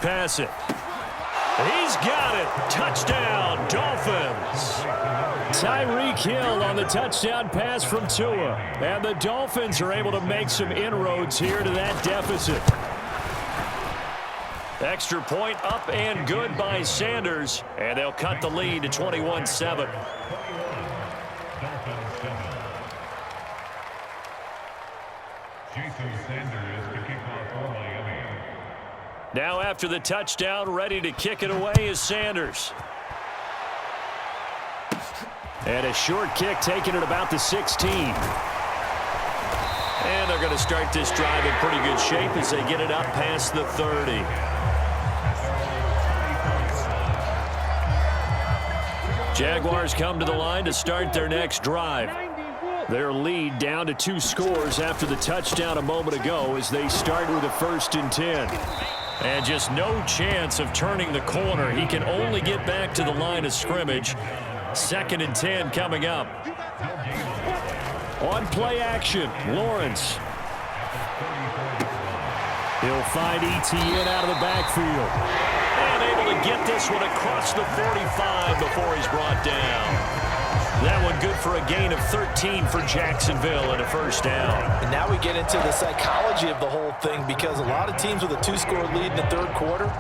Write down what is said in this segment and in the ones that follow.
Pass it. He's got it. Touchdown, Dolphins. Tyreek Hill on the touchdown pass from Tua. And the Dolphins are able to make some inroads here to that deficit. Extra point up and good by Sanders. And they'll cut the lead to 21-7. Now after the touchdown, ready to kick it away is Sanders. And a short kick taken at about the 16. And they're going to start this drive in pretty good shape as they get it up past the 30. Jaguars come to the line to start their next drive. Their lead down to 2 scores after the touchdown a moment ago as they start with a 1st and 10. And just no chance of turning the corner. He can only get back to the line of scrimmage. 2nd and 10 coming up. On play action, Lawrence. He'll find Etienne out of the backfield. And able to get this one across the 45 before he's brought down. That one good for a gain of 13 for Jacksonville and a 1st down. And now we get into the psychology of the whole thing, because a lot of teams with a 2-score lead in the 3rd quarter,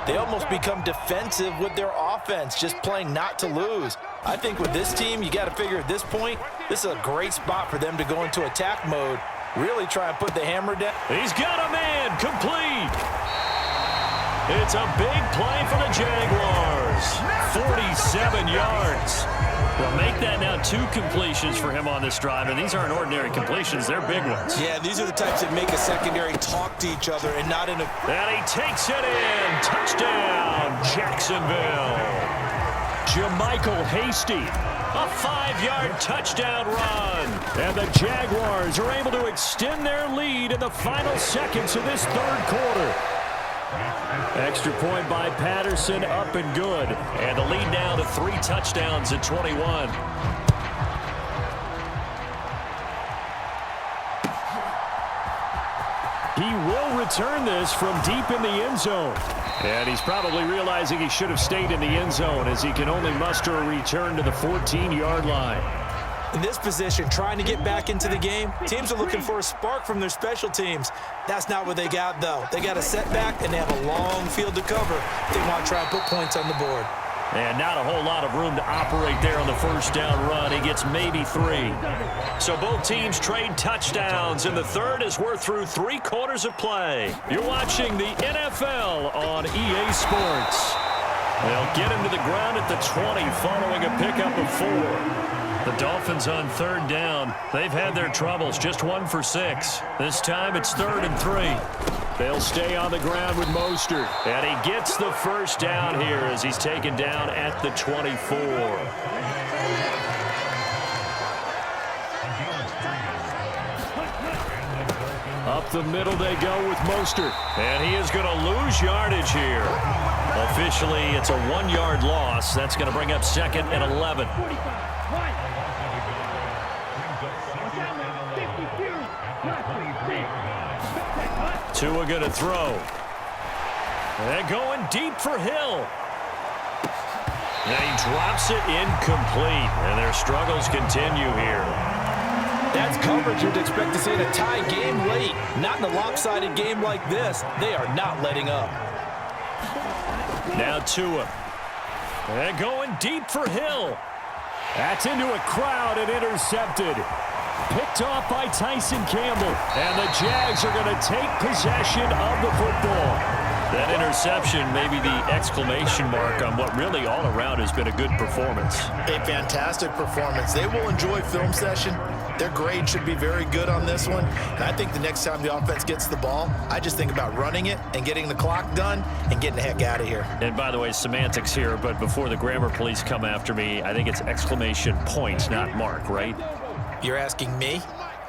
they almost become defensive with their offense, just playing not to lose. I think with this team, you got to figure at this point, this is a great spot for them to go into attack mode, really try and put the hammer down. He's got a man, complete. It's a big play for the Jaguars. 47 yards. Well, make that now 2 completions for him on this drive, and these aren't ordinary completions. They're big ones. Yeah, these are the types that make a secondary talk to each other and not in a... And he takes it in. Touchdown, Jacksonville. Jermichael Hasty. A 5-yard touchdown run. And the Jaguars are able to extend their lead in the final seconds of this 3rd quarter. Extra point by Patterson, up and good. And the lead now to 3 touchdowns at 21. He will return this from deep in the end zone. And he's probably realizing he should have stayed in the end zone as he can only muster a return to the 14-yard line. In this position, trying to get back into the game, teams are looking for a spark from their special teams. That's not what they got, though. They got a setback, and they have a long field to cover if they want to try and put points on the board. And not a whole lot of room to operate there on the 1st down run. He gets maybe 3. So both teams trade touchdowns, and the 3rd as we're through 3 quarters of play. You're watching the NFL on EA Sports. They'll get him to the ground at the 20 following a pickup of 4. The Dolphins on 3rd down. They've had their troubles, just 1 for 6. This time it's 3rd and 3. They'll stay on the ground with Mostert. And he gets the 1st down here as he's taken down at the 24. Up the middle they go with Mostert. And he is going to lose yardage here. Officially, it's a 1-yard loss. That's going to bring up 2nd and 11. Tua going to throw. And going deep for Hill. And he drops it incomplete. And their struggles continue here. That's coverage you'd expect to see in a tie game late. Not in a lopsided game like this. They are not letting up. Now Tua. And going deep for Hill. That's into a crowd and intercepted. Picked off by Tyson Campbell. And the Jags are going to take possession of the football. That interception may be the exclamation mark on what really all around has been a good performance. A fantastic performance. They will enjoy film session. Their grade should be very good on this one. And I think the next time the offense gets the ball, I just think about running it and getting the clock done and getting the heck out of here. And by the way, semantics here, but before the grammar police come after me, I think it's exclamation point, not mark, right? You're asking me?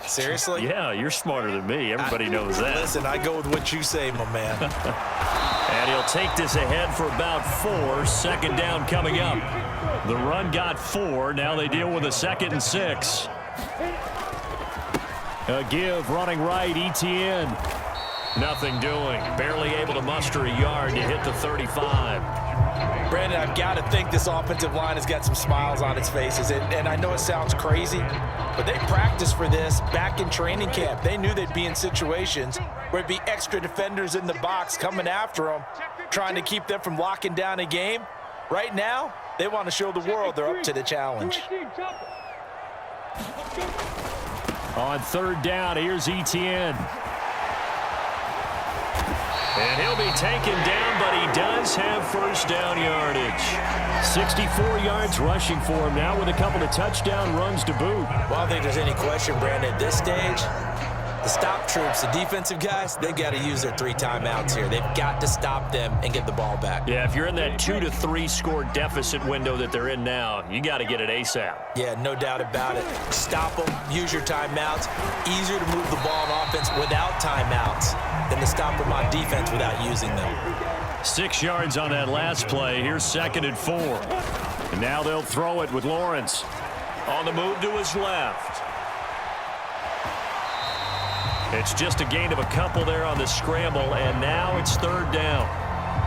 Seriously? Yeah, you're smarter than me. Everybody knows that. Listen, I go with what you say, my man. And he'll take this ahead for about 4. 2nd down coming up. The run got 4. Now they deal with a 2nd and 6. A give running right, Etienne. Nothing doing. Barely able to muster a yard to hit the 35. Brandon, I've got to think this offensive line has got some smiles on its faces. And I know it sounds crazy, but they practiced for this back in training camp. They knew they'd be in situations where it'd be extra defenders in the box coming after them, trying to keep them from locking down a game. Right now, they want to show the world they're up to the challenge. On third down, here's Etienne. And he'll be taken down, but he does have first down yardage. 64 yards rushing for him now with a couple of touchdown runs to boot. Well, I don't think there's any question, Brandon, at this stage, the stop troops, the defensive guys, they've got to use their 3 timeouts here. They've got to stop them and get the ball back. Yeah, if you're in that 2 to 3 score deficit window that they're in now, you got to get it ASAP. Yeah, no doubt about it. Stop them, use your timeouts. Easier to move the ball on offense without timeouts than to stop them on defense without using them. 6 yards on that last play. Here's 2nd and 4. And now they'll throw it with Lawrence. On the move to his left. It's just a gain of a couple there on the scramble, and now it's 3rd down.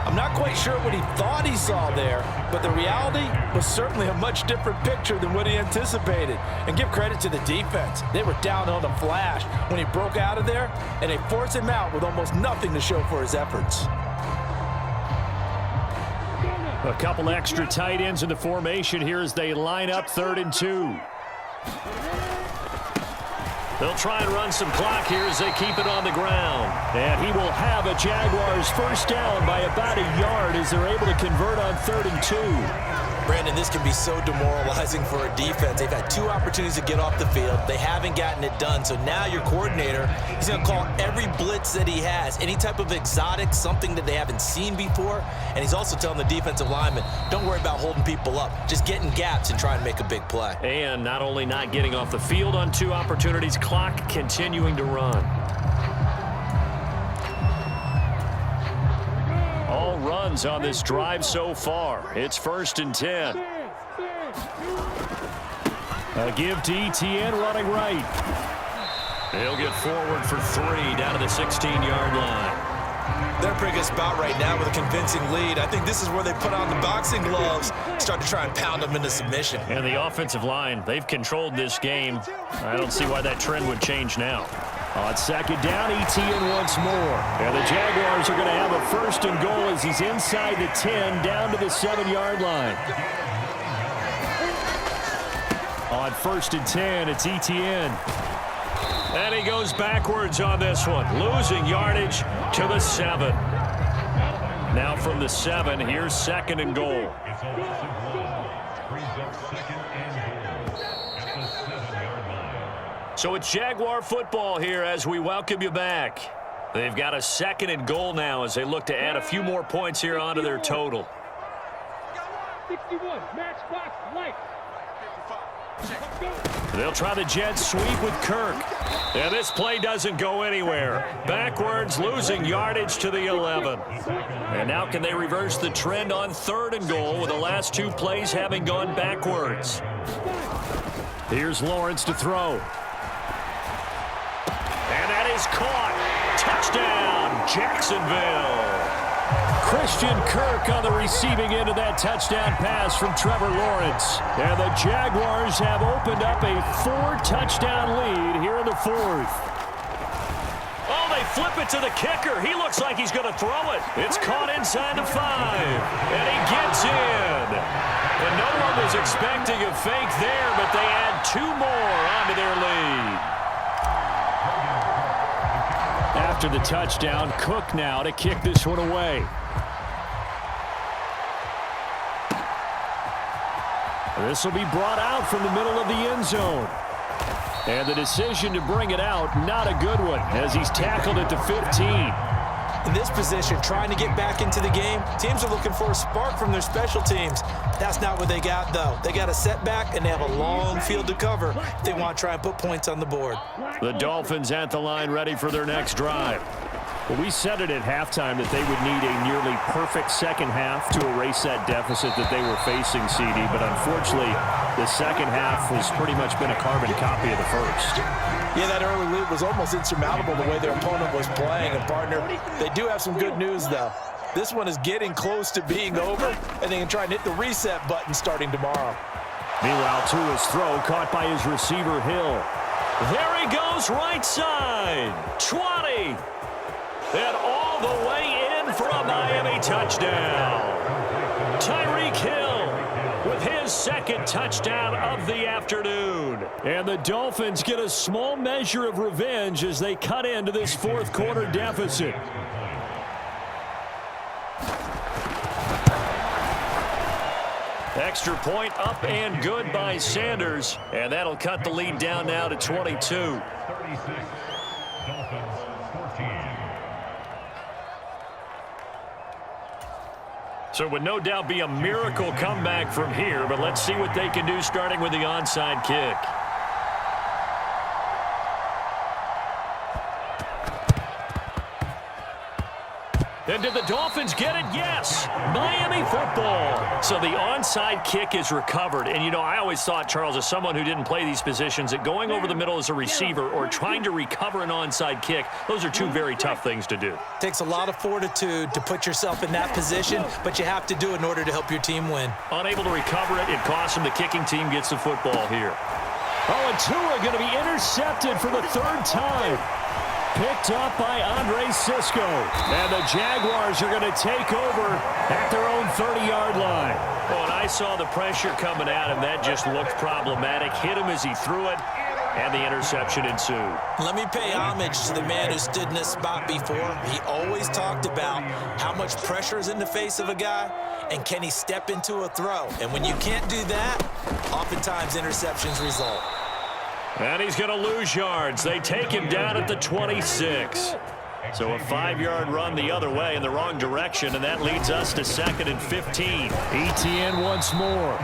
I'm not quite sure what he thought he saw there, but the reality was certainly a much different picture than what he anticipated. And give credit to the defense. They were down on a flash when he broke out of there, and they forced him out with almost nothing to show for his efforts. A couple extra tight ends in the formation here as they line up 3rd and 2. They'll try and run some clock here as they keep it on the ground. And he will have a Jaguars first down by about a yard as they're able to convert on 3rd and 2. Brandon, this can be so demoralizing for a defense. They've had 2 opportunities to get off the field. They haven't gotten it done. So now your coordinator, he's going to call every blitz that he has, any type of exotic, something that they haven't seen before. And he's also telling the defensive lineman, don't worry about holding people up. Just get in gaps and try and make a big play. And not only not getting off the field on 2 opportunities, clock continuing to run. All runs on this drive so far. It's 1st and 10. A give to Etienne running right. He'll get forward for 3 down to the 16-yard line. They're in a pretty good spot right now with a convincing lead. I think this is where they put on the boxing gloves, start to try and pound them into submission. And the offensive line, they've controlled this game. I don't see why that trend would change now. On 2nd down, Etienne once more. And the Jaguars are going to have a 1st and goal as he's inside the 10 down to the 7-yard line. On 1st and 10, it's Etienne. And he goes backwards on this one, losing yardage to the 7. Now from the 7, here's 2nd and goal. So it's Jaguar football here as we welcome you back. They've got a 2nd and goal now as they look to add a few more points here onto their total. 61, match box, light. They'll try the jet sweep with Kirk. And this play doesn't go anywhere. Backwards, losing yardage to the 11. And now can they reverse the trend on 3rd and goal with the last 2 plays having gone backwards? Here's Lawrence to throw. And that is caught. Touchdown, Jacksonville. Christian Kirk on the receiving end of that touchdown pass from Trevor Lawrence. And the Jaguars have opened up a 4-touchdown lead here in the 4th. Oh, they flip it to the kicker. He looks like he's going to throw it. It's caught inside the 5. And he gets in. And no one was expecting a fake there, but they add 2 more onto their lead. After the touchdown, Cook now to kick this one away. This will be brought out from the middle of the end zone. And the decision to bring it out, not a good one, as he's tackled at the 15. In this position, trying to get back into the game, teams are looking for a spark from their special teams. That's not what they got, though. They got a setback, and they have a long field to cover if they want to try and put points on the board. The Dolphins at the line ready for their next drive. Well, we said it at halftime that they would need a nearly perfect second half to erase that deficit that they were facing, CD. But unfortunately, the second half has pretty much been a carbon copy of the first. Yeah, that early lead was almost insurmountable the way their opponent was playing. And, partner, they do have some good news, though. This one is getting close to being over, and they can try and hit the reset button starting tomorrow. Meanwhile, to his throw, caught by his receiver, Hill. There he goes, right side. 20. And all the way in for a Miami touchdown. Tyreek Hill with his second touchdown of the afternoon. And the Dolphins get a small measure of revenge as they cut into this fourth quarter deficit. Extra point up and good by Sanders. And that'll cut the lead down now to 22. 36, Dolphins 14. So it would no doubt be a miracle comeback from here, but let's see what they can do starting with the onside kick. And did the Dolphins get it? Yes. Miami football. So the onside kick is recovered. And, you know, I always thought, Charles, as someone who didn't play these positions, that going over the middle as a receiver or trying to recover an onside kick, those are two very tough things to do. Takes a lot of fortitude to put yourself in that position, but you have to do it in order to help your team win. Unable to recover it, it costs them. The kicking team gets the football here. Oh, and Tua going to be intercepted for the third time. Picked up by Andre Sisco. And the Jaguars are going to take over at their own 30-yard line. Oh, and I saw the pressure coming at him. That just looked problematic. Hit him as he threw it, and the interception ensued. Let me pay homage to the man who stood in this spot before. He always talked about how much pressure is in the face of a guy, and can he step into a throw. And when you can't do that, oftentimes interceptions result. And he's going to lose yards. They take him down at the 26. So a 5-yard run the other way in the wrong direction, and that leads us to 2nd and 15. ETN once more.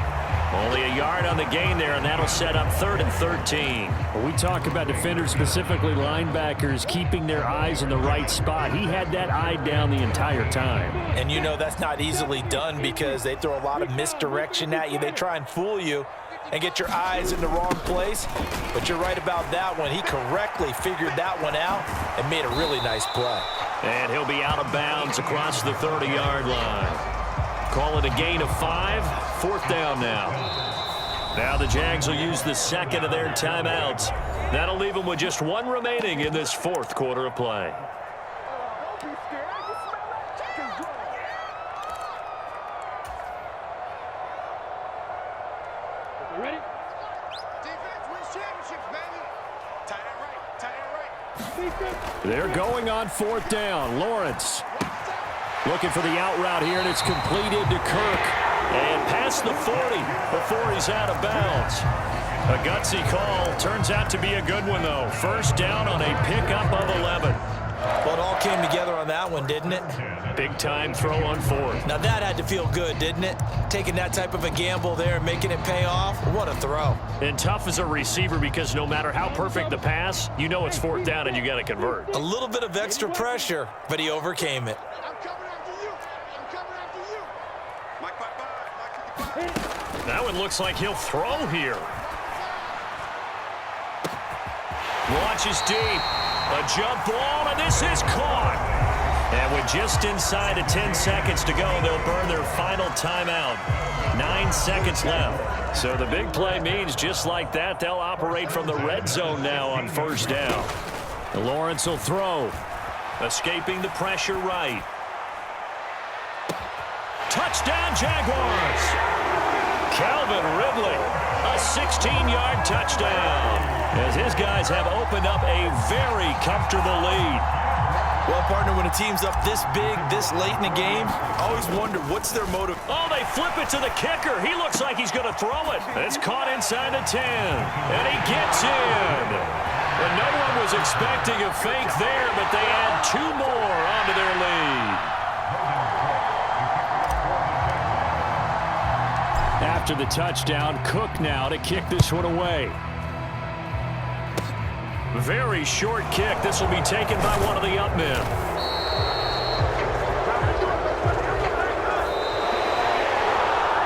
Only a yard on the gain there, and that'll set up 3rd and 13. When we talk about defenders, specifically linebackers, keeping their eyes in the right spot, he had that eye down the entire time. And you know that's not easily done because they throw a lot of misdirection at you. They try and fool you and get your eyes in the wrong place. But you're right about that one. He correctly figured that one out and made a really nice play. And he'll be out of bounds across the 30-yard line. Call it a gain of 5. 4th down now. Now the Jags will use the second of their timeouts. That'll leave them with just one remaining in this fourth quarter of play. Ready? Defense wins championships, baby. Tight end right, tight end right. They're going on 4th down. Lawrence looking for the out route here, and it's completed to Kirk. And past the 40 before he's out of bounds. A gutsy call. Turns out to be a good one, though. 1st down on a pickup of 11. Well, it all came together on that one, didn't it? Big-time throw on 4th. Now that had to feel good, didn't it? Taking that type of a gamble there and making it pay off. What a throw. And tough as a receiver because no matter how perfect the pass, you know it's 4th down and you got to convert. A little bit of extra pressure, but he overcame it. I'm coming after you. I'm coming after you. Mike, bye-bye. That one looks like he'll throw here. Launches deep. A jump ball, and this is caught. And with just inside of 10 seconds to go, they'll burn their final timeout. 9 seconds left. So the big play means just like that, they'll operate from the red zone now on 1st down. Lawrence will throw. Escaping the pressure right. Touchdown, Jaguars. Calvin Ridley, a 16-yard touchdown. As his guys have opened up a very comfortable lead. Well, partner, when a team's up this big, this late in the game, I always wonder what's their motive. Oh, they flip it to the kicker. He looks like he's going to throw it. It's caught inside the 10. And he gets in. And no one was expecting a fake there, but they add 2 more onto their lead. After the touchdown, Cook now to kick this one away. Very short kick. This will be taken by one of the up men.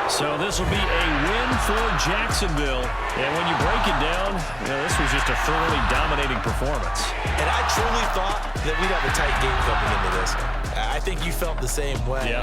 So this will be a win for Jacksonville. And when you break it down, this was just a thoroughly dominating performance. And I truly thought that we'd have a tight game coming into this. I think you felt the same way. Yeah.